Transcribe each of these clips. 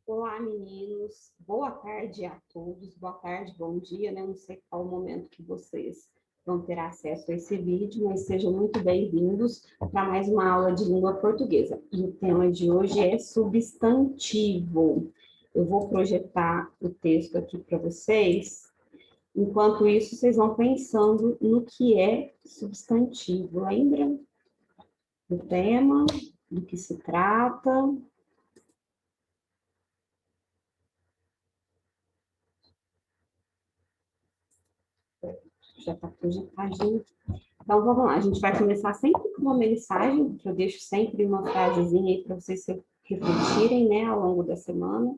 Olá, meninos. Boa tarde a todos. Boa tarde, bom dia, né? Não sei qual o momento que vocês vão ter acesso a esse vídeo, mas sejam muito bem-vindos para mais uma aula de língua portuguesa. E o tema de hoje é substantivo. Eu vou projetar o texto aqui para vocês. Enquanto isso, vocês vão pensando no que é substantivo. Lembra do tema, do que se trata? Já está projetadinho. Então, vamos lá. A gente vai começar sempre com uma mensagem, que eu deixo sempre uma frasezinha aí para vocês refletirem, né, ao longo da semana.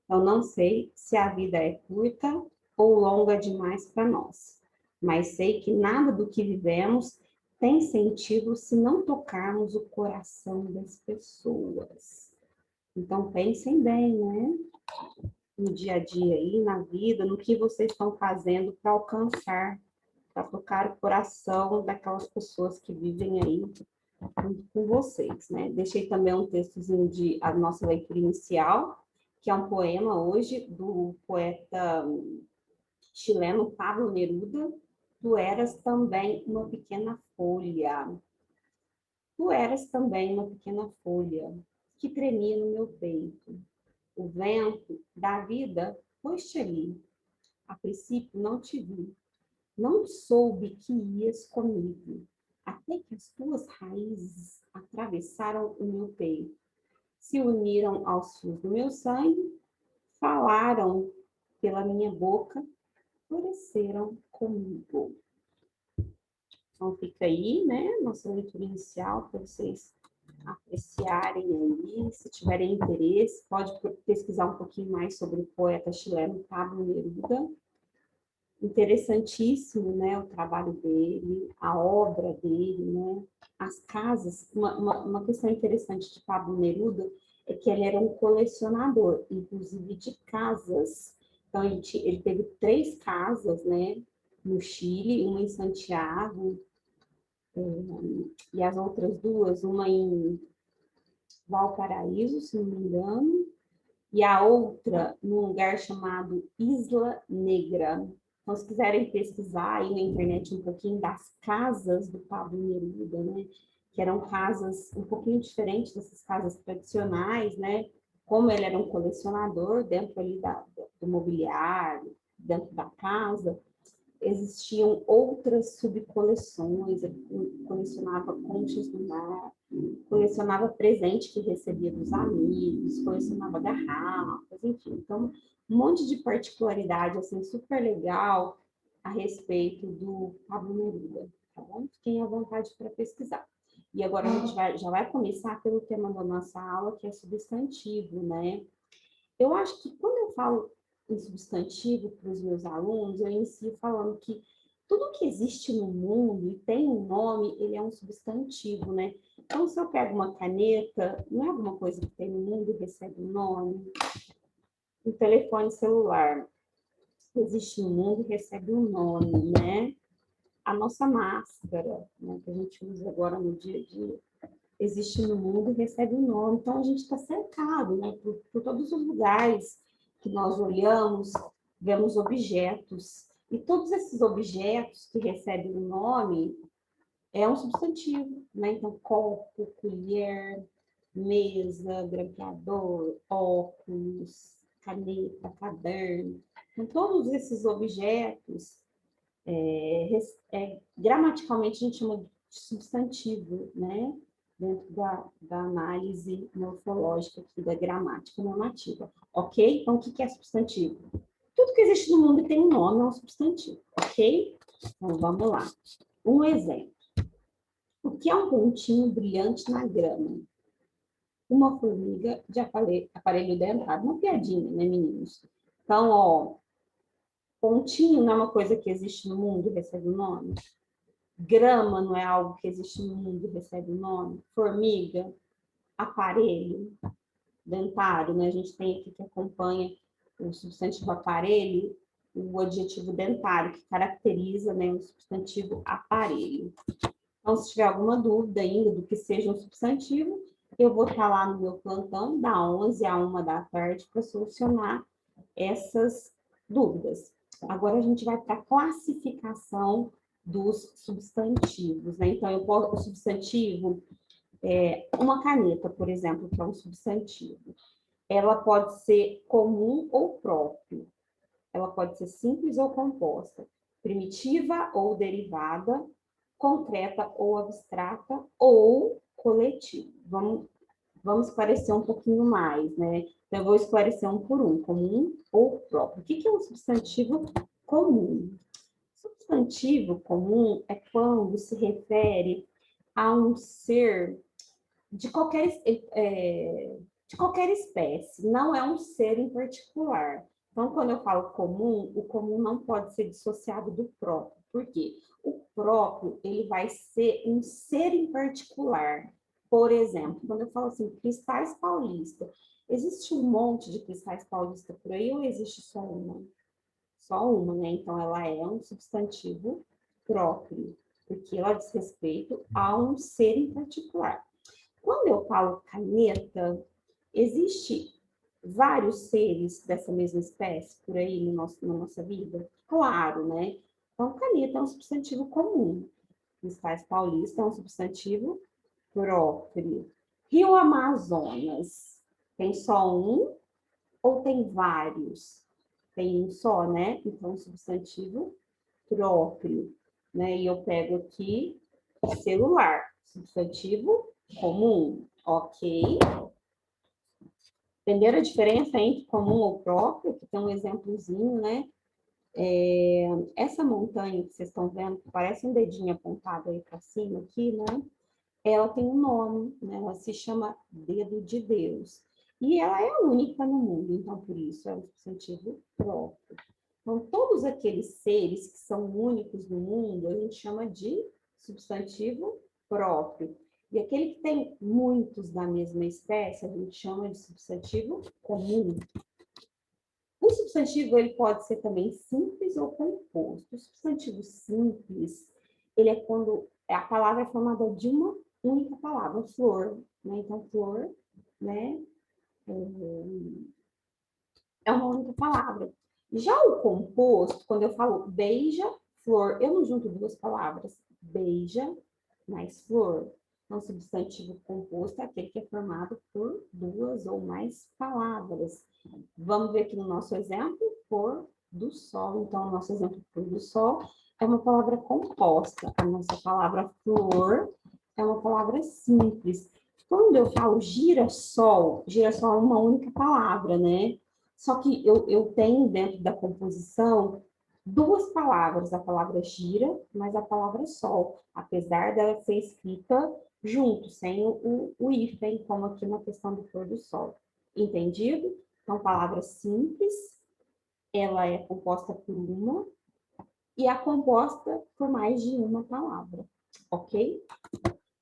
Eu não sei se a vida é curta ou longa demais para nós, mas sei que nada do que vivemos tem sentido se não tocarmos o coração das pessoas. Então, pensem bem, né? No dia a dia aí, na vida, no que vocês estão fazendo para alcançar, para tocar o coração daquelas pessoas que vivem aí junto com vocês, né? Deixei também um textozinho de a nossa leitura inicial, que é um poema hoje do poeta chileno Pablo Neruda. Tu eras também uma pequena folha. Tu eras também uma pequena folha que tremia no meu peito. O vento da vida pôs-te ali. A princípio não te vi. Não soube que ias comigo, até que as tuas raízes atravessaram o meu peito, se uniram aos fios do meu sangue, falaram pela minha boca, floresceram comigo. Então fica aí, né, nossa leitura inicial para vocês apreciarem aí, se tiverem interesse, pode pesquisar um pouquinho mais sobre o poeta chileno Pablo Neruda. Interessantíssimo, né, o trabalho dele, a obra dele, né, as casas. Uma questão interessante de Pablo Neruda é que ele era um colecionador, inclusive de casas. Então, ele teve 3 casas, né, no Chile, uma em Santiago, e as outras 2, uma em Valparaíso, se não me engano, e a outra num lugar chamado Isla Negra. Então, se quiserem pesquisar aí na internet um pouquinho das casas do Pablo Neruda, né? Que eram casas um pouquinho diferentes dessas casas tradicionais, né? Como ele era um colecionador dentro ali do mobiliário, dentro da casa, existiam outras subcoleções. Ele colecionava conchas do mar, colecionava presente que recebia dos amigos, colecionava garrafas, enfim. Então, um monte de particularidade, assim, super legal a respeito do Pablo Neruda, tá bom? Fiquem à vontade para pesquisar. E agora a gente já vai começar pelo tema da nossa aula, que é substantivo, né? Eu acho que quando eu falo em substantivo para os meus alunos, eu inicio falando que tudo que existe no mundo e tem um nome, ele é um substantivo, né? Então, se eu pego uma caneta, não é alguma coisa que tem no mundo e recebe um nome? Um telefone celular existe no mundo e recebe um nome, né? A nossa máscara, né, que a gente usa agora no dia a dia, existe no mundo e recebe um nome. Então, a gente está cercado, né, por todos os lugares que nós olhamos, vemos objetos. E todos esses objetos que recebem um nome é um substantivo, né? Então, copo, colher, mesa, grampeador, óculos, caneta, caderno. Então, todos esses objetos, gramaticalmente, a gente chama de substantivo, né? Dentro da análise morfológica aqui, da gramática normativa, ok? Então, o que é substantivo? Tudo que existe no mundo e tem um nome é um substantivo, ok? Então, vamos lá. Um exemplo. O que é um pontinho brilhante na grama? Uma formiga de aparelho dentado. Uma piadinha, né, meninos? Então, ó, pontinho não é uma coisa que existe no mundo e recebe um nome? Grama não é algo que existe no mundo e recebe um nome? Formiga, aparelho dentário, né? A gente tem aqui que acompanha o substantivo aparelho, o adjetivo dentário, que caracteriza, né, o substantivo aparelho. Então, se tiver alguma dúvida ainda do que seja um substantivo, eu vou estar lá no meu plantão da 11 a 1 da tarde para solucionar essas dúvidas. Agora a gente vai para a classificação dos substantivos, né? Então, eu posso, o substantivo, uma caneta, por exemplo, que é um substantivo, ela pode ser comum ou próprio, ela pode ser simples ou composta, primitiva ou derivada, concreta ou abstrata, ou coletiva. Vamos esclarecer um pouquinho mais, né? Então, eu vou esclarecer um por um, comum ou próprio. O que é um substantivo comum? Substantivo comum é quando se refere a um ser de qualquer espécie, não é um ser em particular. Então, quando eu falo comum, o comum não pode ser dissociado do próprio. Por quê? O próprio, ele vai ser um ser em particular. Por exemplo, quando eu falo assim, cristais paulista, existe um monte de cristais paulista por aí ou existe só uma? Só uma, né? Então, ela é um substantivo próprio, porque ela diz respeito a um ser em particular. Quando eu falo caneta, existe vários seres dessa mesma espécie por aí na nossa vida? Claro, né? Então, caneta é um substantivo comum. Cristais paulista é um substantivo próprio. Rio Amazonas, tem só um ou tem vários? Tem um só, né? Então, substantivo próprio, né? E eu pego aqui celular, substantivo comum, ok? Entenderam a diferença entre comum ou próprio? Aqui tem um exemplozinho, né? Essa montanha que vocês estão vendo, que parece um dedinho apontado aí para cima aqui, né? Ela tem um nome, né? Ela se chama Dedo de Deus. E ela é única no mundo, então por isso é um substantivo próprio. Então, todos aqueles seres que são únicos no mundo, a gente chama de substantivo próprio. E aquele que tem muitos da mesma espécie, a gente chama de substantivo comum. O substantivo ele pode ser também simples ou composto. O substantivo simples, ele é quando a palavra é formada de uma única palavra, flor, né? Então, flor, né? É uma única palavra. Já o composto, quando eu falo beija-flor, eu não junto duas palavras. Beija mais flor. Então, substantivo composto é aquele que é formado por duas ou mais palavras. Vamos ver aqui no nosso exemplo, pôr do sol. Então, o nosso exemplo pôr do sol é uma palavra composta. A nossa palavra flor é uma palavra simples. Quando eu falo girassol, girassol é uma única palavra, né? Só que eu tenho dentro da composição duas palavras, a palavra gira, mas a palavra sol, apesar dela ser escrita junto, sem o hífen, como aqui na questão do pôr do sol. Entendido? Então, palavra simples, ela é composta por uma e é composta por mais de uma palavra, ok?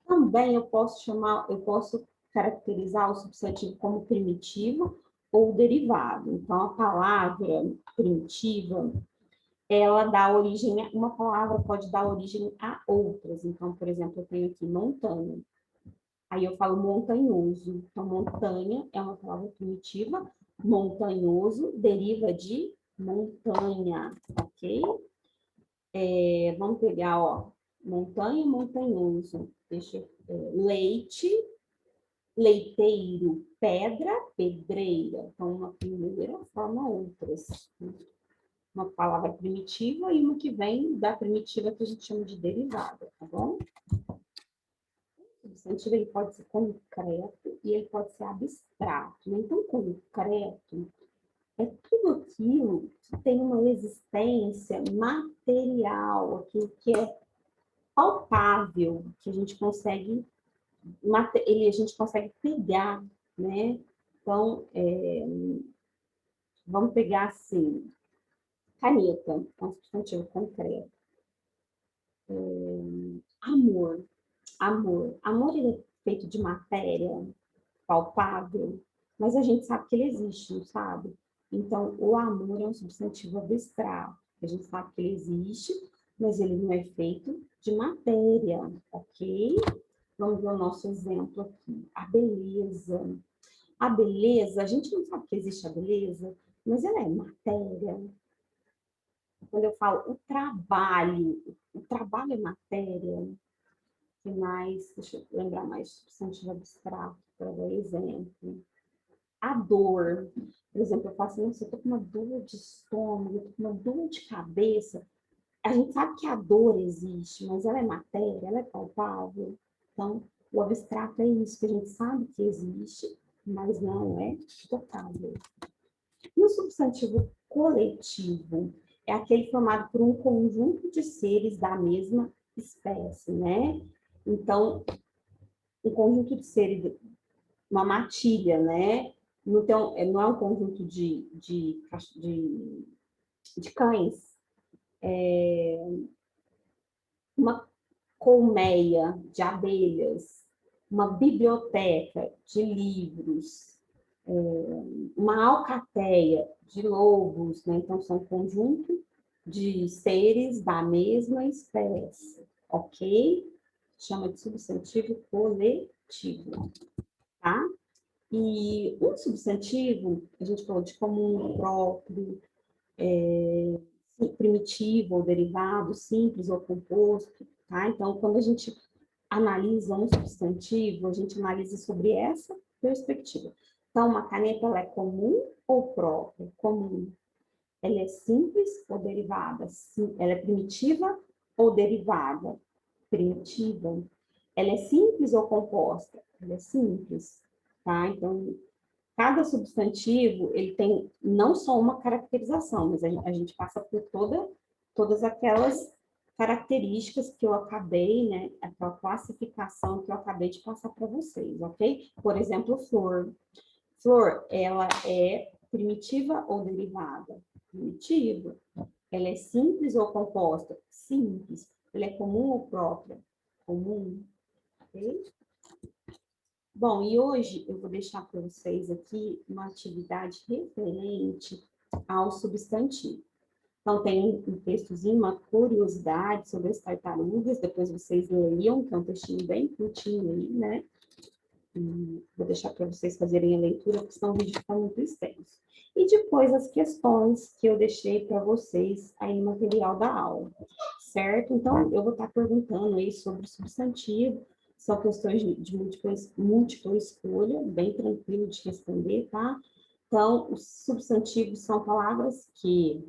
Também eu posso caracterizar o substantivo como primitivo ou derivado. Então, a palavra primitiva, ela dá origem, uma palavra pode dar origem a outras. Então, por exemplo, eu tenho aqui montanha. Aí eu falo montanhoso. Então, montanha é uma palavra primitiva. Montanhoso deriva de montanha, ok? Vamos pegar, ó, montanha, montanhoso. Leite, leiteiro, pedra, pedreira. Então, uma primeira forma outras. Uma palavra primitiva e uma que vem da primitiva que a gente chama de derivada, tá bom? O substantivo ele pode ser concreto e ele pode ser abstrato. Então, concreto é tudo aquilo que tem uma existência material, aquilo que é palpável, que a gente consegue a gente consegue pegar, né? Então, vamos pegar assim, caneta, é um substantivo concreto. Amor, amor ele é feito de matéria palpável, mas a gente sabe que ele existe, não sabe? Então, o amor é um substantivo abstrato, a gente sabe que ele existe, mas ele não é feito de matéria, ok? Vamos ver o nosso exemplo aqui. A beleza. A beleza, a gente não sabe que existe a beleza, mas ela é matéria. Quando eu falo o trabalho é matéria. Que mais, deixa eu lembrar mais substantivo abstrato para dar exemplo. A dor. Por exemplo, eu falo assim, nossa, eu tô com uma dor de estômago, eu tô com uma dor de cabeça. A gente sabe que a dor existe, mas ela é matéria, ela é palpável. Então, o abstrato é isso, que a gente sabe que existe, mas não é tocável. E o substantivo coletivo é aquele formado por um conjunto de seres da mesma espécie, né? Então, um conjunto de seres, uma matilha, né? Então, não é um conjunto de cães, uma colmeia de abelhas, uma biblioteca de livros, uma alcateia de lobos, né? Então, são um conjunto de seres da mesma espécie, ok? Chama de substantivo coletivo, tá? E um substantivo, a gente falou de comum, próprio, primitivo ou derivado, simples ou composto, tá? Então, quando a gente analisa um substantivo, a gente analisa sobre essa perspectiva. Então, uma caneta, ela é comum ou própria? Comum. Ela é simples ou derivada? Sim. Ela é primitiva ou derivada? Primitiva. Ela é simples ou composta? Ela é simples, tá? Então, cada substantivo, ele tem não só uma caracterização, mas a gente passa por todas aquelas características que eu acabei, né, aquela classificação que eu acabei de passar para vocês, ok? Por exemplo, flor. Flor, ela é primitiva ou derivada? Primitiva. Ela é simples ou composta? Simples. Ela é comum ou própria? Comum. Ok? Bom, e hoje eu vou deixar para vocês aqui uma atividade referente ao substantivo. Então, tem um textozinho, uma curiosidade sobre as tartarugas, depois vocês leiam, que é um textinho bem curtinho aí, né? E vou deixar para vocês fazerem a leitura, porque senão o vídeo fica muito extenso. E depois as questões que eu deixei para vocês aí no material da aula, certo? Então, eu vou estar perguntando aí sobre o substantivo, são questões de múltipla escolha, bem tranquilo de responder, tá? Então, os substantivos são palavras que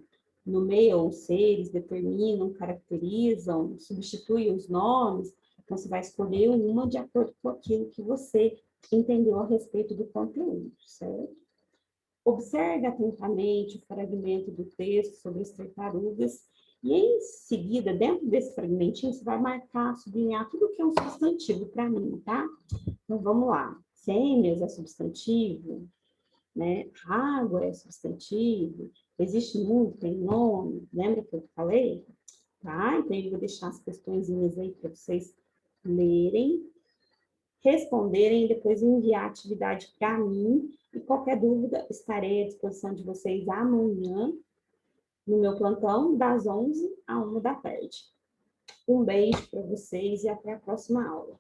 nomeiam os seres, determinam, caracterizam, substituem os nomes. Então, você vai escolher uma de acordo com aquilo que você entendeu a respeito do conteúdo, certo? Observe atentamente o fragmento do texto sobre as tartarugas e, em seguida, dentro desse fragmentinho, você vai marcar, sublinhar tudo que é um substantivo para mim, tá? Então, vamos lá. Fêmeas é substantivo, né? Água é substantivo, existe mundo, tem nome, lembra que eu falei? Tá? Então, eu vou deixar as questõezinhas aí para vocês lerem, responderem e depois enviar a atividade para mim. E qualquer dúvida, estarei à disposição de vocês amanhã, no meu plantão, das 11 à 1 da tarde. Um beijo para vocês e até a próxima aula.